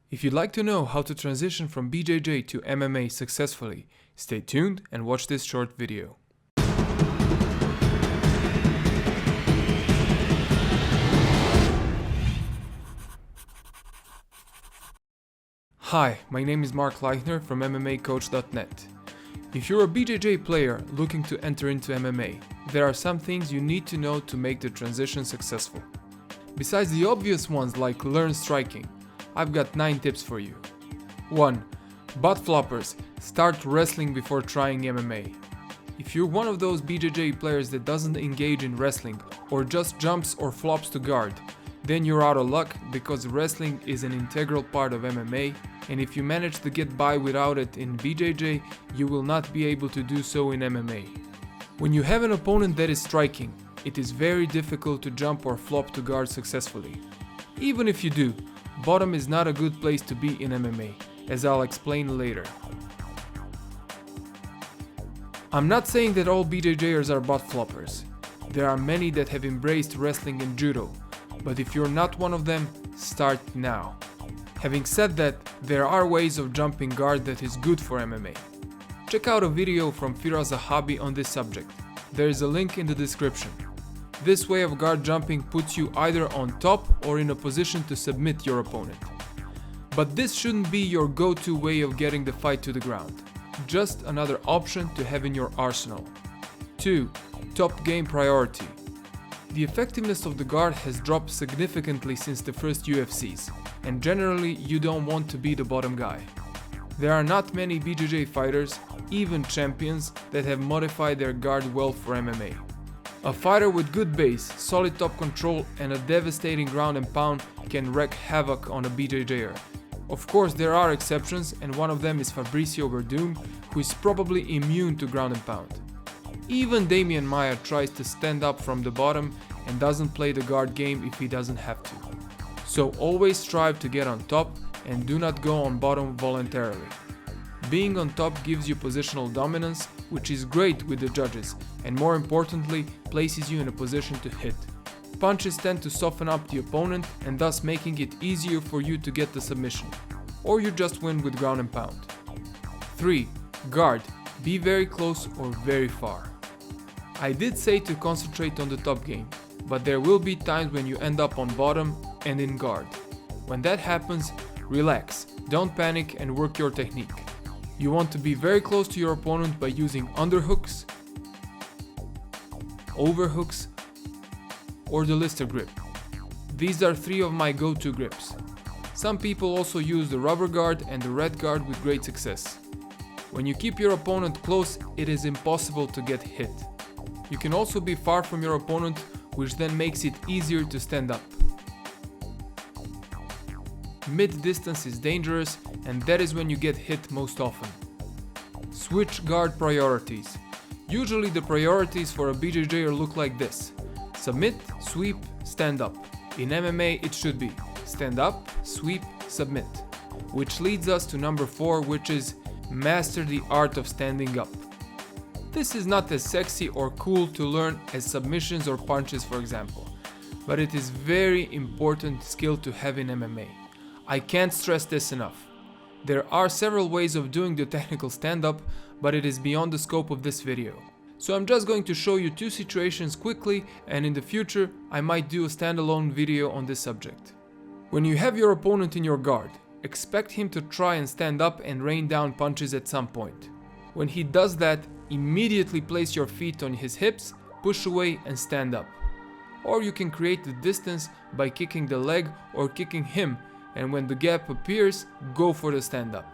If you'd like to know how to transition from BJJ to MMA successfully, stay tuned and watch this short video. Hi, my name is Mark Leichner from MMAcoach.net. If you're a BJJ player looking to enter into MMA, there are some things you need to know to make the transition successful. Besides the obvious ones like learn striking, I've got 9 tips for you. 1. Butt floppers. Start wrestling before trying MMA. If you're one of those BJJ players that doesn't engage in wrestling or just jumps or flops to guard, then you're out of luck because wrestling is an integral part of MMA, and if you manage to get by without it in BJJ, you will not be able to do so in MMA. When you have an opponent that is striking, it is very difficult to jump or flop to guard successfully. Even if you do, bottom is not a good place to be in MMA, as I'll explain later. I'm not saying that all BJJers are butt floppers. There are many that have embraced wrestling and judo, but if you're not one of them, start now. Having said that, there are ways of jumping guard that is good for MMA. Check out a video from Firas Zahabi on this subject. There is a link in the description. This way of guard jumping puts you either on top or in a position to submit your opponent. But this shouldn't be your go-to way of getting the fight to the ground. Just another option to have in your arsenal. 2. Top game priority. The effectiveness of the guard has dropped significantly since the first UFCs, and generally you don't want to be the bottom guy. There are not many BJJ fighters, even champions, that have modified their guard well for MMA. A fighter with good base, solid top control and a devastating ground and pound can wreak havoc on a BJJer. Of course there are exceptions, and one of them is Fabricio Verdum, who is probably immune to ground and pound. Even Damian Maia tries to stand up from the bottom and doesn't play the guard game if he doesn't have to. So always strive to get on top and do not go on bottom voluntarily. Being on top gives you positional dominance, which is great with the judges, and more importantly, places you in a position to hit. Punches tend to soften up the opponent and thus making it easier for you to get the submission, or you just win with ground and pound. 3. Guard. Be very close or very far. I did say to concentrate on the top game, but there will be times when you end up on bottom and in guard. When that happens, relax, don't panic and work your technique. You want to be very close to your opponent by using underhooks, overhooks, or the Lister grip. These are 3 of my go-to grips. Some people also use the rubber guard and the red guard with great success. When you keep your opponent close, it is impossible to get hit. You can also be far from your opponent, which then makes it easier to stand up. Mid-distance is dangerous, and that is when you get hit most often. Switch guard priorities. Usually the priorities for a BJJer look like this: submit, sweep, stand up. In MMA it should be stand up, sweep, submit. Which leads us to number 4, which is master the art of standing up. This is not as sexy or cool to learn as submissions or punches, for example, but it is very important skill to have in MMA. I can't stress this enough. There are several ways of doing the technical stand-up, but it is beyond the scope of this video. So I'm just going to show you 2 situations quickly, and in the future I might do a standalone video on this subject. When you have your opponent in your guard, expect him to try and stand up and rain down punches at some point. When he does that, immediately place your feet on his hips, push away and stand up. Or you can create the distance by kicking the leg or kicking him, and when the gap appears, go for the stand-up.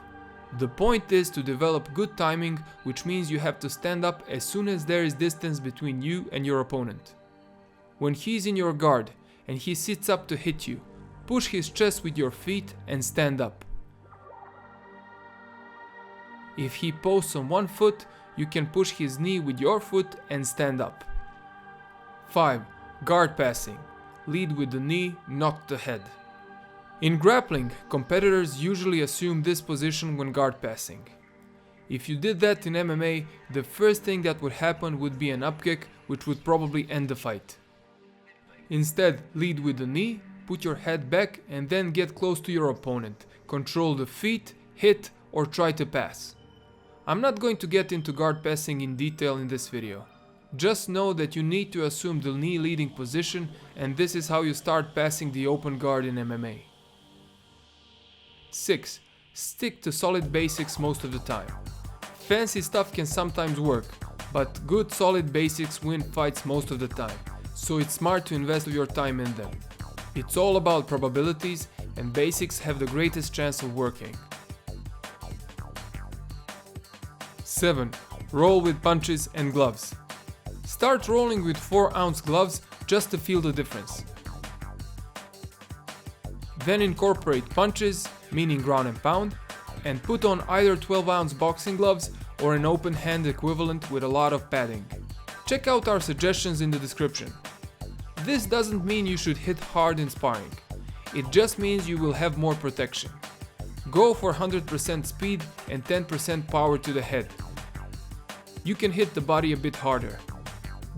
The point is to develop good timing, which means you have to stand up as soon as there is distance between you and your opponent. When he's in your guard and he sits up to hit you, push his chest with your feet and stand up. If he posts on one foot, you can push his knee with your foot and stand up. 5. Guard passing. Lead with the knee, not the head. In grappling, competitors usually assume this position when guard passing. If you did that in MMA, the first thing that would happen would be an upkick, which would probably end the fight. Instead, lead with the knee, put your head back and then get close to your opponent, control the feet, hit, or try to pass. I'm not going to get into guard passing in detail in this video. Just know that you need to assume the knee leading position, and this is how you start passing the open guard in MMA. 6. Stick to solid basics most of the time. Fancy stuff can sometimes work, but good solid basics win fights most of the time, so it's smart to invest your time in them. It's all about probabilities, and basics have the greatest chance of working. 7. Roll with punches and gloves. Start rolling with 4-ounce gloves just to feel the difference. Then incorporate punches, meaning ground and pound, and put on either 12-ounce boxing gloves or an open hand equivalent with a lot of padding. Check out our suggestions in the description. This doesn't mean you should hit hard in sparring. It just means you will have more protection. Go for 100% speed and 10% power to the head. You can hit the body a bit harder.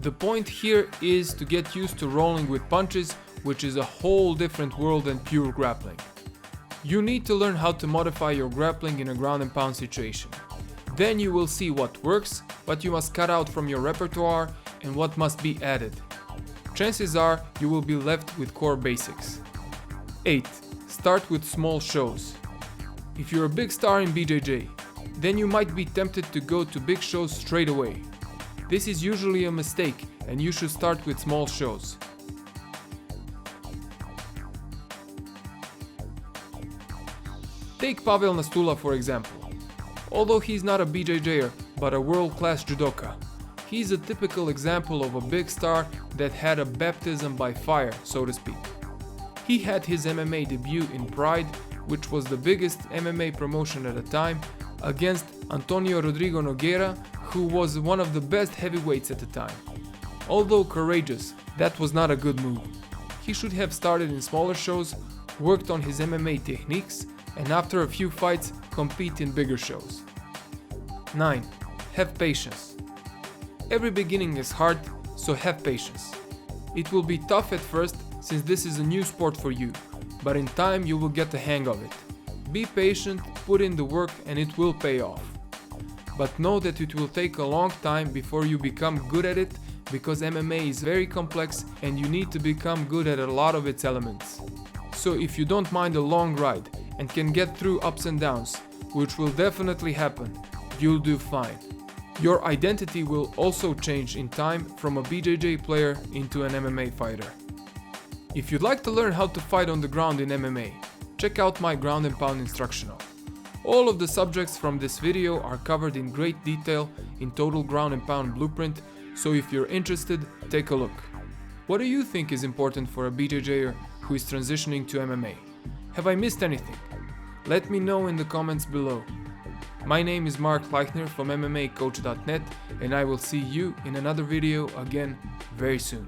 The point here is to get used to rolling with punches, which is a whole different world than pure grappling. You need to learn how to modify your grappling in a ground and pound situation. Then you will see what works, what you must cut out from your repertoire, and what must be added. Chances are you will be left with core basics. 8. Start with small shows. If you're a big star in BJJ, then you might be tempted to go to big shows straight away. This is usually a mistake, and you should start with small shows. Take Pavel Nastula for example. Although he's not a BJJer, but a world-class judoka, he's a typical example of a big star that had a baptism by fire, so to speak. He had his MMA debut in Pride, which was the biggest MMA promotion at the time, against Antonio Rodrigo Nogueira, who was one of the best heavyweights at the time. Although courageous, that was not a good move. He should have started in smaller shows, worked on his MMA techniques, and after a few fights, compete in bigger shows. 9. Have patience. Every beginning is hard, so have patience. It will be tough at first since this is a new sport for you, but in time you will get the hang of it. Be patient, put in the work, and it will pay off. But know that it will take a long time before you become good at it, because MMA is very complex and you need to become good at a lot of its elements. So if you don't mind a long ride and can get through ups and downs, which will definitely happen, you'll do fine. Your identity will also change in time from a BJJ player into an MMA fighter. If you'd like to learn how to fight on the ground in MMA, check out my ground and pound instructional. All of the subjects from this video are covered in great detail in Total Ground and Pound Blueprint, so if you're interested, take a look. What do you think is important for a BJJer who is transitioning to MMA? Have I missed anything? Let me know in the comments below. My name is Mark Leichner from MMAcoach.net, and I will see you in another video again very soon.